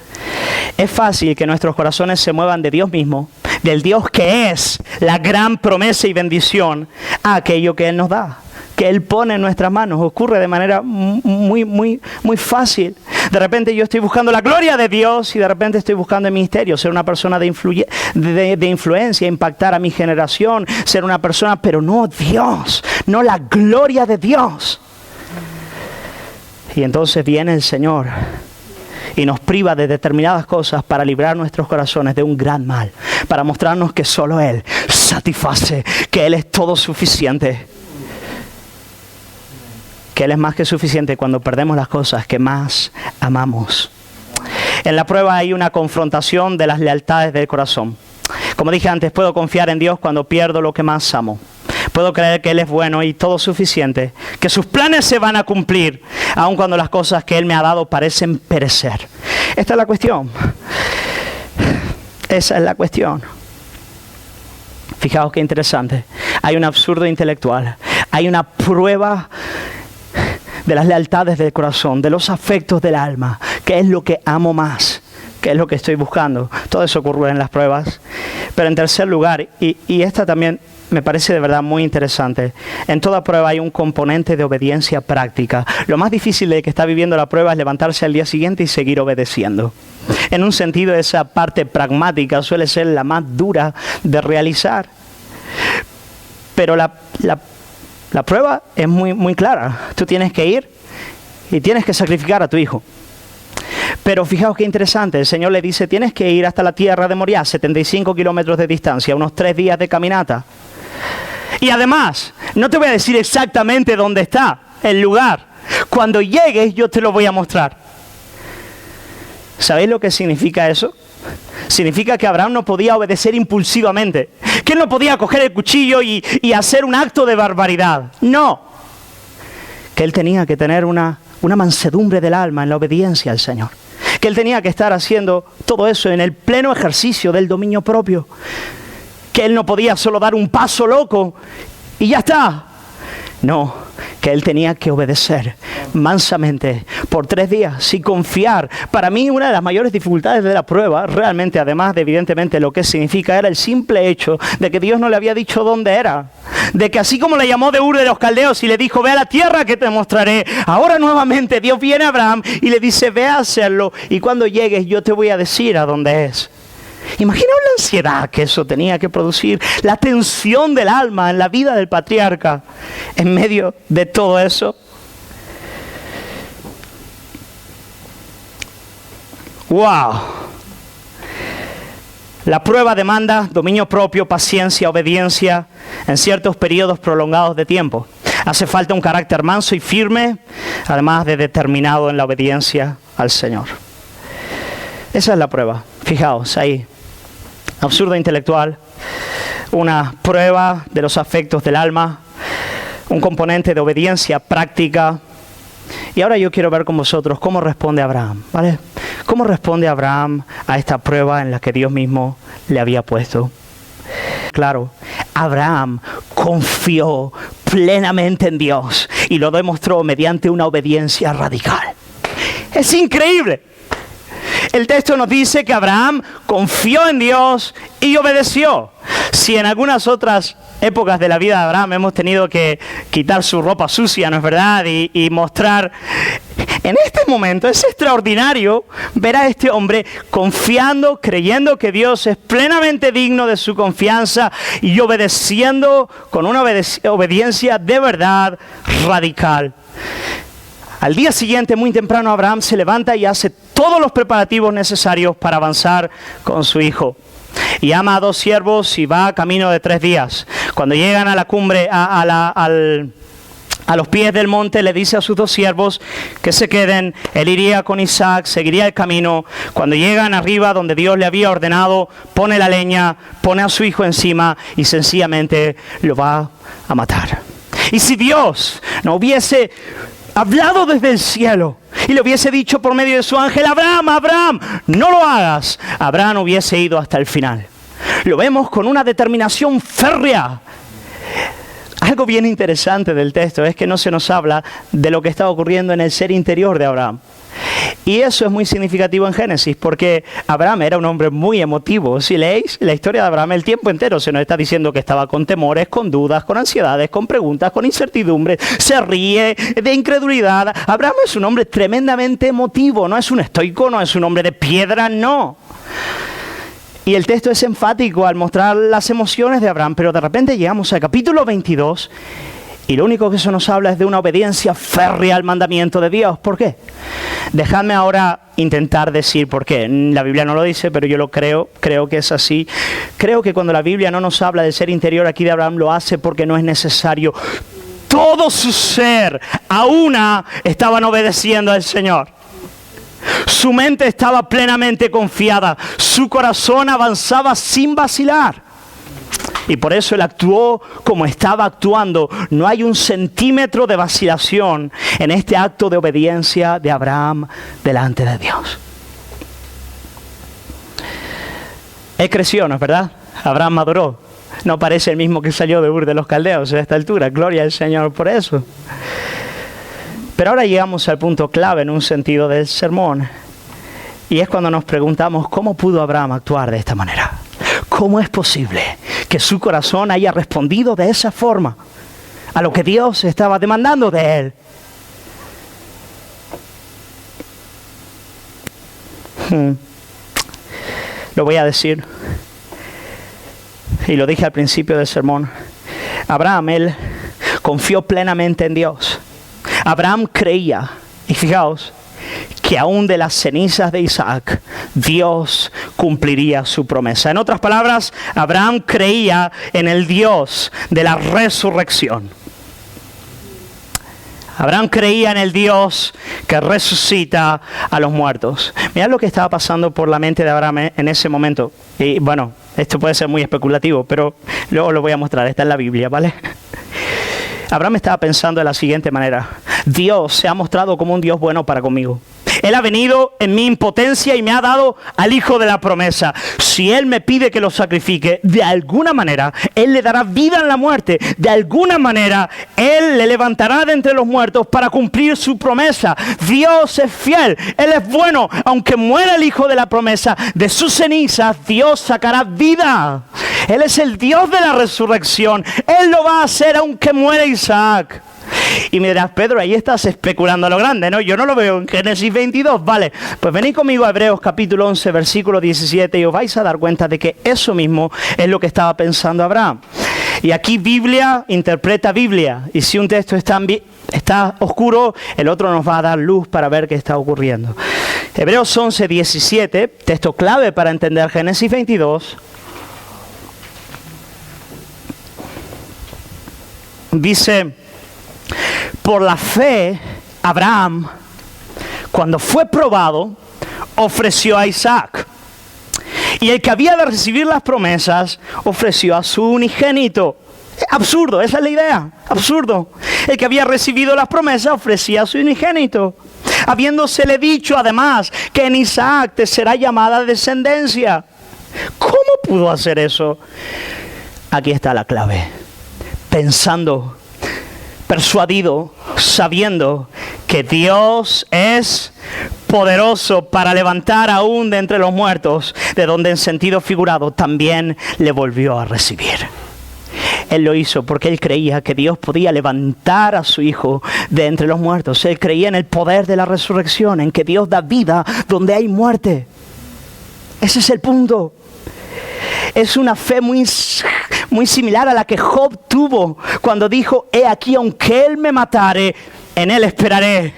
es fácil que nuestros corazones se muevan de Dios mismo, del Dios que es la gran promesa y bendición, a aquello que Él nos da, que Él pone en nuestras manos. Ocurre de manera muy fácil. De repente yo estoy buscando la gloria de Dios y de repente estoy buscando el ministerio, ser una persona de influencia, impactar a mi generación, ser una persona, pero no Dios, no la gloria de Dios. Y entonces viene el Señor y nos priva de determinadas cosas para librar nuestros corazones de un gran mal, para mostrarnos que solo Él satisface, que Él es todo suficiente, que Él es más que suficiente cuando perdemos las cosas que más amamos. En la prueba hay una confrontación de las lealtades del corazón. Como dije antes, puedo confiar en Dios cuando pierdo lo que más amo. Puedo creer que Él es bueno y todo suficiente, que sus planes se van a cumplir, aun cuando las cosas que Él me ha dado parecen perecer. Esta es la cuestión. Esa es la cuestión. Fijaos qué interesante. Hay un absurdo intelectual. Hay una prueba de las lealtades del corazón, de los afectos del alma. ¿Qué es lo que amo más? ¿Qué es lo que estoy buscando? Todo eso ocurre en las pruebas. Pero en tercer lugar, y esta también me parece de verdad muy interesante, en toda prueba hay un componente de obediencia práctica. Lo más difícil de que está viviendo la prueba es levantarse al día siguiente y seguir obedeciendo. En un sentido, esa parte pragmática suele ser la más dura de realizar. Pero la prueba es muy clara. Tú tienes que ir y tienes que sacrificar a tu hijo. Pero fijaos qué interesante, el Señor le dice: tienes que ir hasta la tierra de Moriah, 75 kilómetros de distancia, unos 3 días de caminata. Y además, no te voy a decir exactamente dónde está el lugar. Cuando llegues yo te lo voy a mostrar. ¿Sabéis lo que significa eso? Significa que Abraham no podía obedecer impulsivamente, que él no podía coger el cuchillo y hacer un acto de barbaridad. No, que él tenía que tener una mansedumbre del alma en la obediencia al Señor, que él tenía que estar haciendo todo eso en el pleno ejercicio del dominio propio, que él no podía solo dar un paso loco y ya está. No, que él tenía que obedecer mansamente por 3 días y confiar. Para mí, una de las mayores dificultades de la prueba, realmente, además de evidentemente lo que significa, era el simple hecho de que Dios no le había dicho dónde era. De que así como le llamó de Ur de los Caldeos y le dijo: ve a la tierra que te mostraré, ahora nuevamente Dios viene a Abraham y le dice: ve a hacerlo y cuando llegues yo te voy a decir a dónde es. Imaginaos la ansiedad que eso tenía que producir, la tensión del alma en la vida del patriarca en medio de todo eso. ¡Wow! La prueba demanda dominio propio, paciencia, obediencia en ciertos periodos prolongados de tiempo. Hace falta un carácter manso y firme, además de determinado en la obediencia al Señor. Esa es la prueba. Fijaos ahí. Absurdo intelectual, una prueba de los afectos del alma, un componente de obediencia práctica. Y ahora yo quiero ver con vosotros cómo responde Abraham, ¿vale? ¿Cómo responde Abraham a esta prueba en la que Dios mismo le había puesto? Claro, Abraham confió plenamente en Dios y lo demostró mediante una obediencia radical. Es increíble. El texto nos dice que Abraham confió en Dios y obedeció. Si en algunas otras épocas de la vida de Abraham hemos tenido que quitar su ropa sucia, ¿no es verdad? Y mostrar. En este momento es extraordinario ver a este hombre confiando, creyendo que Dios es plenamente digno de su confianza y obedeciendo con una obediencia de verdad radical. Al día siguiente, muy temprano, Abraham se levanta y hace todos los preparativos necesarios para avanzar con su hijo. Y llama a 2 siervos y va camino de 3 días. Cuando llegan a la cumbre, a los pies del monte, le dice a sus 2 siervos que se queden. Él iría con Isaac, seguiría el camino. Cuando llegan arriba donde Dios le había ordenado, pone la leña, pone a su hijo encima y sencillamente lo va a matar. Y si Dios no hubiese hablado desde el cielo y le hubiese dicho por medio de su ángel: Abraham, Abraham, no lo hagas, Abraham hubiese ido hasta el final. Lo vemos con una determinación férrea. Algo bien interesante del texto es que no se nos habla de lo que está ocurriendo en el ser interior de Abraham. Y eso es muy significativo en Génesis, porque Abraham era un hombre muy emotivo. Si leéis la historia de Abraham, el tiempo entero se nos está diciendo que estaba con temores, con dudas, con ansiedades, con preguntas, con incertidumbres. Se ríe de incredulidad. Abraham es un hombre tremendamente emotivo. No es un estoico, no es un hombre de piedra, no. Y el texto es enfático al mostrar las emociones de Abraham, pero de repente llegamos al capítulo 22 y lo único que eso nos habla es de una obediencia férrea al mandamiento de Dios. ¿Por qué? Dejadme ahora intentar decir por qué. La Biblia no lo dice, pero yo lo creo que es así. Creo que cuando la Biblia no nos habla del ser interior aquí de Abraham, lo hace porque no es necesario. Todo su ser, a una, estaban obedeciendo al Señor. Su mente estaba plenamente confiada. Su corazón avanzaba sin vacilar. Y por eso él actuó como estaba actuando. No hay un centímetro de vacilación en este acto de obediencia de Abraham delante de Dios. Él creció, ¿no es verdad? Abraham maduró. No parece el mismo que salió de Ur de los Caldeos a esta altura. Gloria al Señor por eso. Pero ahora llegamos al punto clave en un sentido del sermón. Y es cuando nos preguntamos, ¿cómo pudo Abraham actuar de esta manera? ¿Cómo es posible que su corazón haya respondido de esa forma a lo que Dios estaba demandando de él? Lo voy a decir, y lo dije al principio del sermón. Abraham, él confió plenamente en Dios. Abraham creía, y fijaos, que aún de las cenizas de Isaac, Dios cumpliría su promesa. En otras palabras, Abraham creía en el Dios de la resurrección. Abraham creía en el Dios que resucita a los muertos. Mirad lo que estaba pasando por la mente de Abraham en ese momento. Y bueno, esto puede ser muy especulativo, pero luego lo voy a mostrar. Está en la Biblia, ¿vale? Abraham estaba pensando de la siguiente manera: Dios se ha mostrado como un Dios bueno para conmigo. Él ha venido en mi impotencia y me ha dado al hijo de la promesa. Si Él me pide que lo sacrifique, de alguna manera Él le dará vida en la muerte. De alguna manera Él le levantará de entre los muertos para cumplir su promesa. Dios es fiel, Él es bueno. Aunque muera el hijo de la promesa, de sus cenizas Dios sacará vida. Él es el Dios de la resurrección. Él lo va a hacer aunque muera Isaac. Y me dirás: Pedro, ahí estás especulando a lo grande, ¿no? Yo no lo veo en Génesis 22, vale. Pues venid conmigo a Hebreos capítulo 11, versículo 17 y os vais a dar cuenta de que eso mismo es lo que estaba pensando Abraham. Y aquí Biblia interpreta Biblia. Y si un texto está oscuro, el otro nos va a dar luz para ver qué está ocurriendo. Hebreos 11, 17, texto clave para entender Génesis 22. Dice: por la fe, Abraham, cuando fue probado, ofreció a Isaac. Y el que había de recibir las promesas, ofreció a su unigénito. Absurdo, esa es la idea, absurdo. El que había recibido las promesas, ofrecía a su unigénito. Habiéndosele dicho además que en Isaac te será llamada descendencia. ¿Cómo pudo hacer eso? Aquí está la clave. Pensando, persuadido, sabiendo que Dios es poderoso para levantar aún de entre los muertos, de donde en sentido figurado también le volvió a recibir. Él lo hizo porque él creía que Dios podía levantar a su Hijo de entre los muertos. Él creía en el poder de la resurrección, en que Dios da vida donde hay muerte. Ese es el punto. Es una fe muy similar a la que Job tuvo cuando dijo: he aquí, aunque él me matare, en él esperaré.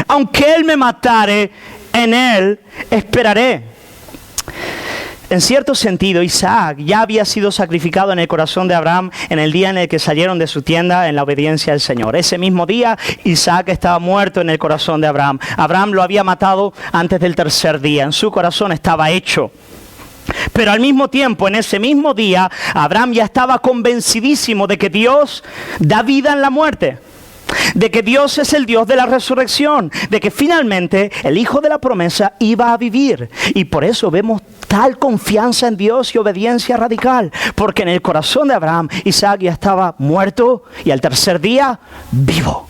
Aunque él me matare, en él esperaré. En cierto sentido, Isaac ya había sido sacrificado en el corazón de Abraham en el día en el que salieron de su tienda en la obediencia al Señor. Ese mismo día, Isaac estaba muerto en el corazón de Abraham. Abraham lo había matado antes del tercer día. En su corazón estaba hecho. Pero al mismo tiempo, en ese mismo día, Abraham ya estaba convencidísimo de que Dios da vida en la muerte, de que Dios es el Dios de la resurrección, de que finalmente el Hijo de la promesa iba a vivir. Y por eso vemos tal confianza en Dios y obediencia radical, porque en el corazón de Abraham, Isaac ya estaba muerto y al tercer día, vivo.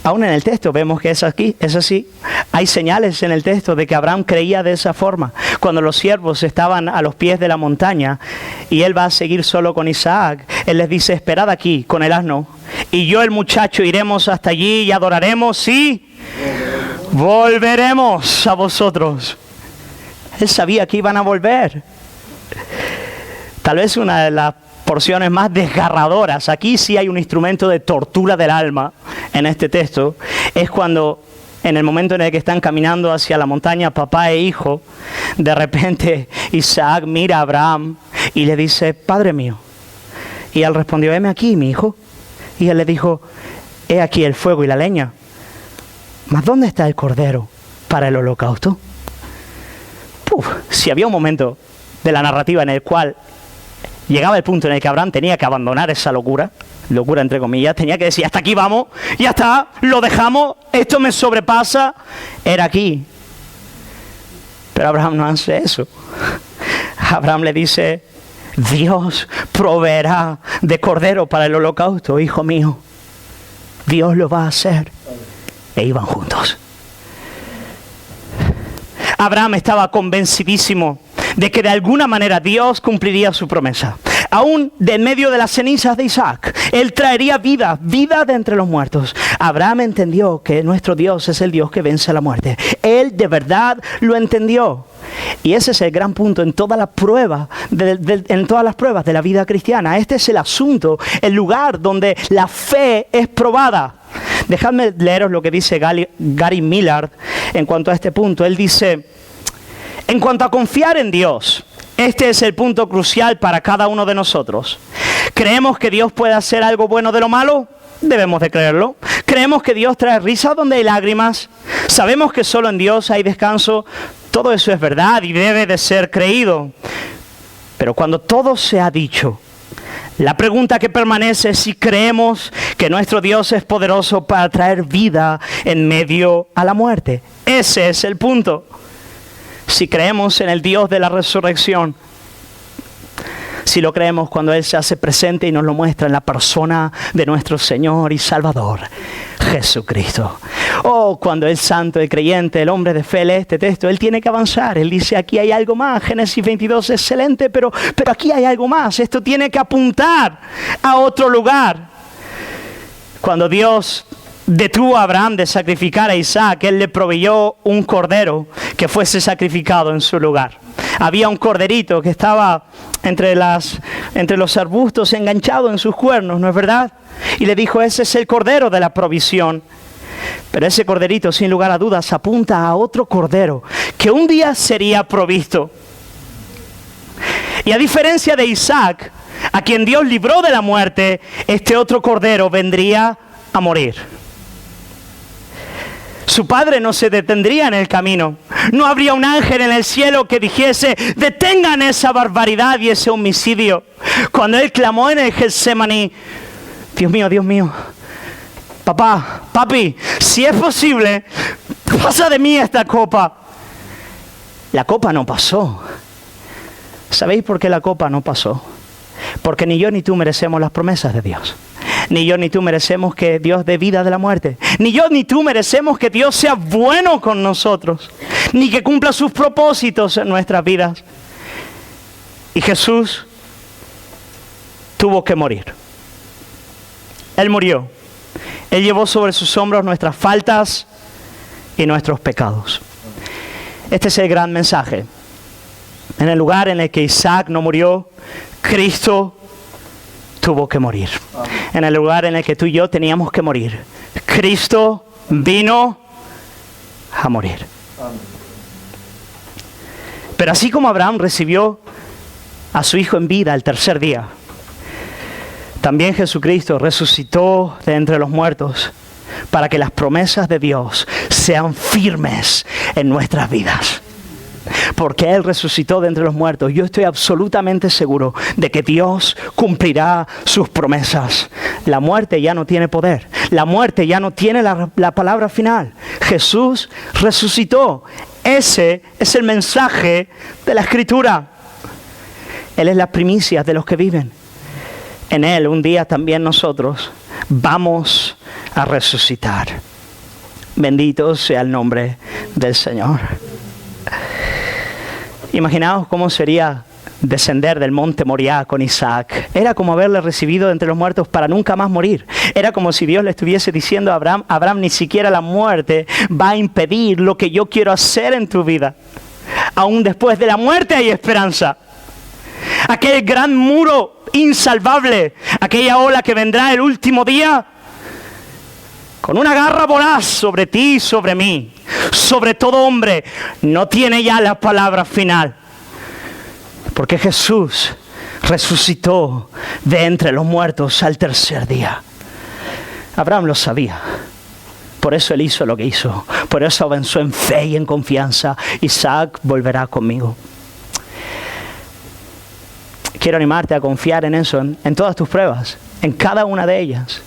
Aún en el texto vemos que es así. Hay señales en el texto de que Abraham creía de esa forma. Cuando los siervos estaban a los pies de la montaña y él va a seguir solo con Isaac, él les dice: esperad aquí con el asno, y yo, el muchacho, iremos hasta allí y adoraremos y volveremos a vosotros. Él sabía que iban a volver. Tal vez una de las porciones más desgarradoras, aquí sí hay un instrumento de tortura del alma en este texto, es cuando en el momento en el que están caminando hacia la montaña, papá e hijo, de repente Isaac mira a Abraham y le dice: Padre mío. Y él respondió: heme aquí, mi hijo. Y él le dijo: he aquí el fuego y la leña, mas ¿dónde está el cordero para el holocausto? Si había un momento de la narrativa en el cual llegaba el punto en el que Abraham tenía que abandonar esa locura entre comillas, tenía que decir: hasta aquí vamos, ya está, lo dejamos, esto me sobrepasa, era aquí. Pero Abraham no hace eso. Abraham le dice: Dios proveerá de cordero para el holocausto, hijo mío. Dios lo va a hacer. E iban juntos. Abraham estaba convencidísimo de que de alguna manera Dios cumpliría su promesa. Aún de en medio de las cenizas de Isaac, Él traería vida de entre los muertos. Abraham entendió que nuestro Dios es el Dios que vence la muerte. Él de verdad lo entendió. Y ese es el gran punto en todas las pruebas de la vida cristiana. Este es el asunto, el lugar donde la fe es probada. Dejadme leeros lo que dice Gary Millard en cuanto a este punto. Él dice: en cuanto a confiar en Dios, este es el punto crucial para cada uno de nosotros. ¿Creemos que Dios puede hacer algo bueno de lo malo? Debemos de creerlo. ¿Creemos que Dios trae risa donde hay lágrimas? ¿Sabemos que solo en Dios hay descanso? Todo eso es verdad y debe de ser creído. Pero cuando todo se ha dicho, la pregunta que permanece es si creemos que nuestro Dios es poderoso para traer vida en medio a la muerte. Ese es el punto. Si creemos en el Dios de la resurrección, si lo creemos cuando Él se hace presente y nos lo muestra en la persona de nuestro Señor y Salvador, Jesucristo. Cuando el santo, el creyente, el hombre de fe lee este texto, él tiene que avanzar. Él dice: aquí hay algo más. Génesis 22, excelente, pero aquí hay algo más. Esto tiene que apuntar a otro lugar. Cuando Dios detuvo a Abraham de sacrificar a Isaac, Él le proveyó un cordero que fuese sacrificado en su lugar. Había un corderito que estaba entre los arbustos enganchado en sus cuernos, ¿no es verdad? Y le dijo: ese es el cordero de la provisión. Pero ese corderito, sin lugar a dudas, apunta a otro cordero que un día sería provisto. Y a diferencia de Isaac, a quien Dios libró de la muerte, este otro cordero vendría a morir. Su padre no se detendría en el camino. No habría un ángel en el cielo que dijese: detengan esa barbaridad y ese homicidio. Cuando él clamó en el Getsemaní: Dios mío, papá, papi, si es posible, pasa de mí esta copa. La copa no pasó, ¿Sabéis por qué la copa no pasó? Porque ni yo ni tú merecemos las promesas de Dios. Ni yo ni tú merecemos que Dios dé vida de la muerte. Ni yo ni tú merecemos que Dios sea bueno con nosotros. Ni que cumpla sus propósitos en nuestras vidas. Y Jesús tuvo que morir. Él murió. Él llevó sobre sus hombros nuestras faltas y nuestros pecados. Este es el gran mensaje. En el lugar en el que Isaac no murió, Cristo tuvo que morir. En el lugar en el que tú y yo teníamos que morir, Cristo vino a morir. Pero así como Abraham recibió a su hijo en vida el tercer día, también Jesucristo resucitó de entre los muertos para que las promesas de Dios sean firmes en nuestras vidas. Porque Él resucitó de entre los muertos, yo estoy absolutamente seguro de que Dios cumplirá sus promesas. La muerte ya no tiene poder. La muerte ya no tiene la palabra final. Jesús resucitó. Ese es el mensaje de la Escritura. Él es la primicia de los que viven. En Él un día también nosotros vamos a resucitar. Bendito sea el nombre del Señor. Imaginaos cómo sería descender del monte Moriah con Isaac. Era como haberle recibido de entre los muertos para nunca más morir. Era como si Dios le estuviese diciendo a Abraham: Abraham, ni siquiera la muerte va a impedir lo que yo quiero hacer en tu vida. Aún después de la muerte hay esperanza. Aquel gran muro insalvable, aquella ola que vendrá el último día, con una garra voraz sobre ti y sobre mí, sobre todo hombre, no tiene ya la palabra final. Porque Jesús resucitó de entre los muertos al tercer día. Abraham lo sabía. Por eso él hizo lo que hizo. Por eso avanzó en fe y en confianza. Isaac volverá conmigo. Quiero animarte a confiar en eso, en todas tus pruebas, en cada una de ellas.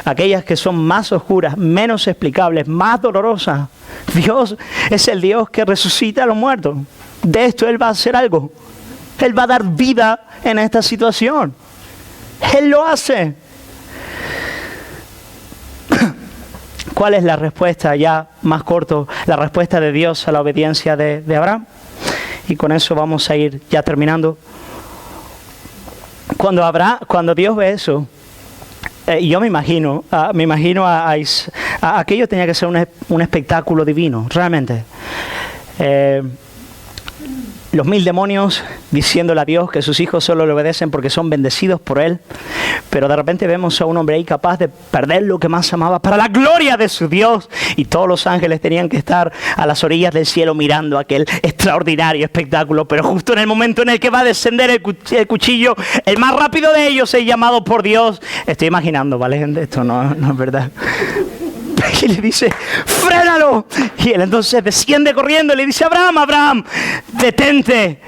Aquellas que son más oscuras, menos explicables, más dolorosas. Dios es el Dios que resucita a los muertos. De esto Él va a hacer algo. Él va a dar vida en esta situación. Él lo hace. ¿Cuál es la respuesta, ya más corto, la respuesta de Dios a la obediencia de Abraham? Y con eso vamos a ir ya terminando. Cuando Dios ve eso, yo me imagino aquello tenía que ser un espectáculo divino, realmente. Los 1000 demonios diciéndole a Dios que sus hijos solo le obedecen porque son bendecidos por Él. Pero de repente vemos a un hombre ahí capaz de perder lo que más amaba para la gloria de su Dios. Y todos los ángeles tenían que estar a las orillas del cielo mirando aquel extraordinario espectáculo. Pero justo en el momento en el que va a descender el cuchillo, el más rápido de ellos es llamado por Dios. Estoy imaginando, ¿vale? Esto no es verdad. Y le dice: ¡frénalo! Y él entonces desciende corriendo y le dice: Abraham, Abraham, detente.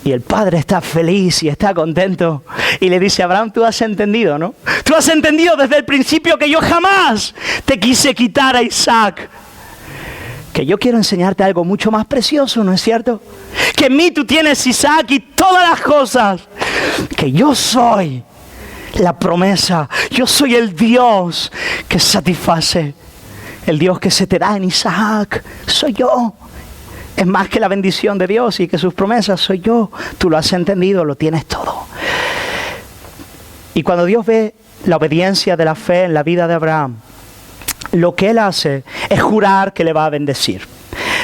Y el padre está feliz y está contento. Y le dice: Abraham, tú has entendido, ¿no? Tú has entendido desde el principio que yo jamás te quise quitar a Isaac. Que yo quiero enseñarte algo mucho más precioso, ¿no es cierto? Que en mí tú tienes Isaac y todas las cosas. Que yo soy la promesa. Yo soy el Dios que satisface. El Dios que se te da en Isaac. Soy yo. Es más que la bendición de Dios y que sus promesas, soy yo. Tú lo has entendido, lo tienes todo. Y cuando Dios ve la obediencia de la fe en la vida de Abraham, lo que Él hace es jurar que le va a bendecir.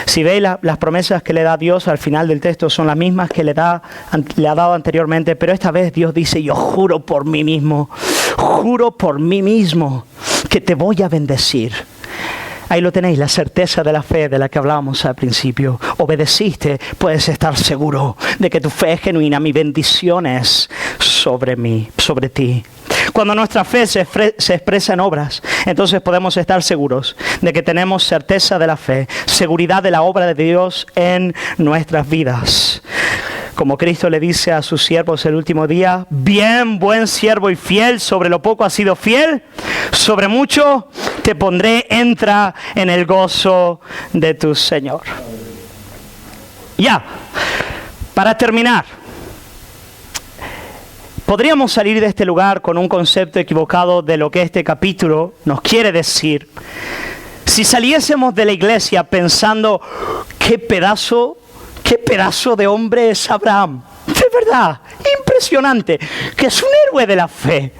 Si veis las promesas que le da Dios al final del texto son las mismas que le ha dado anteriormente, pero esta vez Dios dice: yo juro por mí mismo que te voy a bendecir. Ahí lo tenéis, la certeza de la fe de la que hablábamos al principio. Obedeciste, puedes estar seguro de que tu fe es genuina. Mi bendición es sobre ti. Cuando nuestra fe se expresa en obras, entonces podemos estar seguros de que tenemos certeza de la fe, seguridad de la obra de Dios en nuestras vidas. Como Cristo le dice a sus siervos el último día: bien, buen siervo y fiel, sobre lo poco has sido fiel, sobre mucho te pondré, entra en el gozo de tu Señor. Ya. Para terminar, podríamos salir de este lugar con un concepto equivocado de lo que este capítulo nos quiere decir. Si saliésemos de la iglesia pensando, qué pedazo de hombre es Abraham. De verdad, impresionante, que es un héroe de la fe.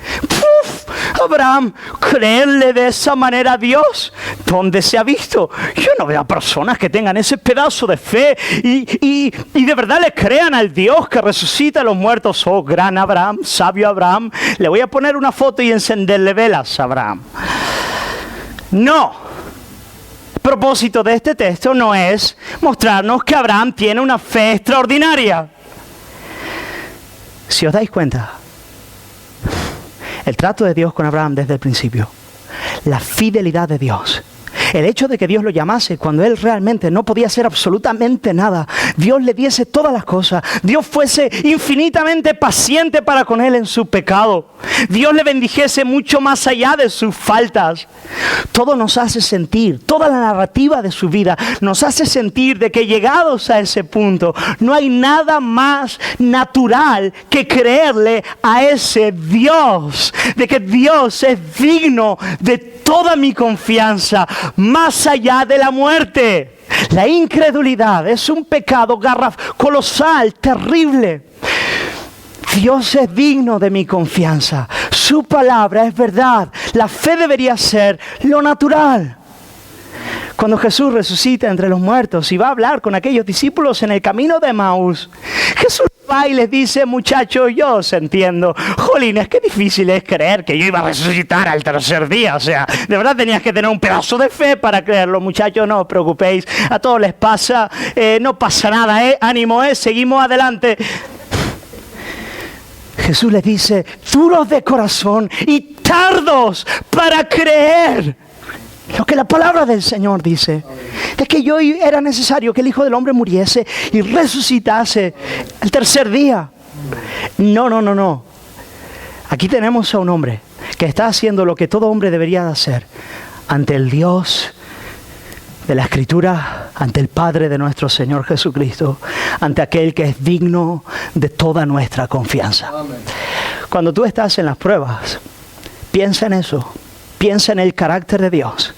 Abraham, creerle de esa manera a Dios, ¿dónde se ha visto? Yo no veo a personas que tengan ese pedazo de fe y de verdad le crean al Dios que resucita a los muertos. Oh, gran Abraham, sabio Abraham, le voy a poner una foto y encenderle velas a Abraham. No. El propósito de este texto no es mostrarnos que Abraham tiene una fe extraordinaria. Si os dais cuenta, el trato de Dios con Abraham desde el principio, la fidelidad de Dios, el hecho de que Dios lo llamase cuando él realmente no podía hacer absolutamente nada, Dios le diese todas las cosas, Dios fuese infinitamente paciente para con él en su pecado, Dios le bendijese mucho más allá de sus faltas. Todo nos hace sentir, toda la narrativa de su vida nos hace sentir de que llegados a ese punto no hay nada más natural que creerle a ese Dios, de que Dios es digno de toda mi confianza, más allá de la muerte. La incredulidad es un pecado colosal, terrible. Dios es digno de mi confianza. Su palabra es verdad. La fe debería ser lo natural. Cuando Jesús resucita entre los muertos y va a hablar con aquellos discípulos en el camino de Emaús, Jesús va y les dice, muchachos, yo os entiendo. Jolines, qué difícil es creer que yo iba a resucitar al tercer día. O sea, de verdad tenías que tener un pedazo de fe para creerlo. Muchachos, no os preocupéis. A todos les pasa. No pasa nada, ánimo, seguimos adelante. Jesús les dice, duros de corazón y tardos para creer. Lo que la palabra del Señor dice, de que era necesario que el Hijo del Hombre muriese y resucitase el tercer día. No. Aquí tenemos a un hombre que está haciendo lo que todo hombre debería hacer ante el Dios de la Escritura, ante el Padre de nuestro Señor Jesucristo, ante aquel que es digno de toda nuestra confianza. Cuando tú estás en las pruebas, piensa en eso. Piensa en el carácter de Dios.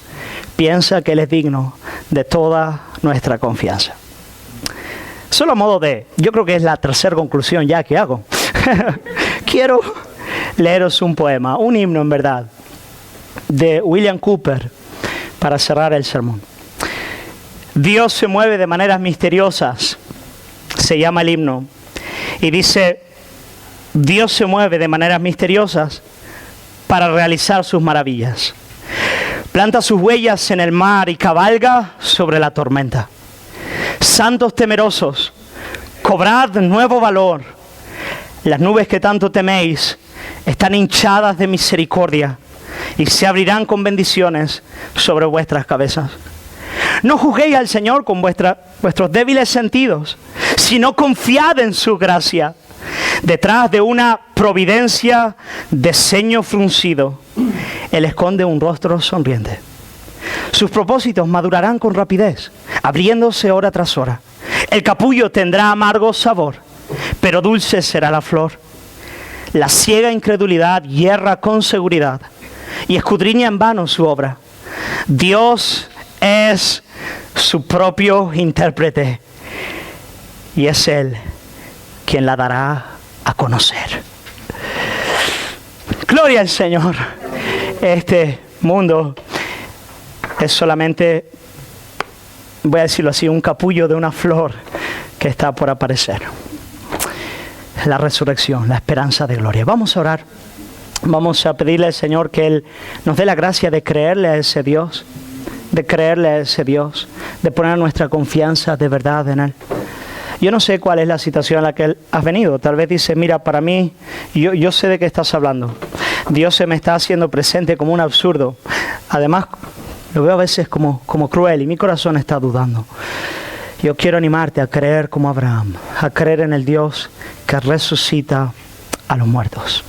Piensa que Él es digno de toda nuestra confianza. Solo a modo de, yo creo que es la tercera conclusión ya que hago. Quiero leeros un poema, un himno en verdad, de William Cowper para cerrar el sermón. Dios se mueve de maneras misteriosas, se llama el himno, y dice, Dios se mueve de maneras misteriosas para realizar sus maravillas. Planta sus huellas en el mar y cabalga sobre la tormenta. Santos temerosos, cobrad nuevo valor. Las nubes que tanto teméis están hinchadas de misericordia y se abrirán con bendiciones sobre vuestras cabezas. No juzguéis al Señor con vuestros débiles sentidos, sino confiad en su gracia. Detrás de una providencia de ceño fruncido, Él esconde un rostro sonriente. Sus propósitos madurarán con rapidez, abriéndose hora tras hora. El capullo tendrá amargo sabor, pero dulce será la flor. La ciega incredulidad hierra con seguridad y escudriña en vano su obra. Dios es su propio intérprete y es Él quien la dará a conocer. Gloria al Señor. Este mundo es solamente, voy a decirlo así, un capullo de una flor que está por aparecer. La resurrección, la esperanza de gloria. Vamos a orar. Vamos a pedirle al Señor que Él nos dé la gracia de creerle a ese Dios, de poner nuestra confianza de verdad en Él. Yo no sé cuál es la situación a la que has venido. Tal vez dices, mira, para mí, yo sé de qué estás hablando. Dios se me está haciendo presente como un absurdo. Además, lo veo a veces como cruel y mi corazón está dudando. Yo quiero animarte a creer como Abraham, a creer en el Dios que resucita a los muertos.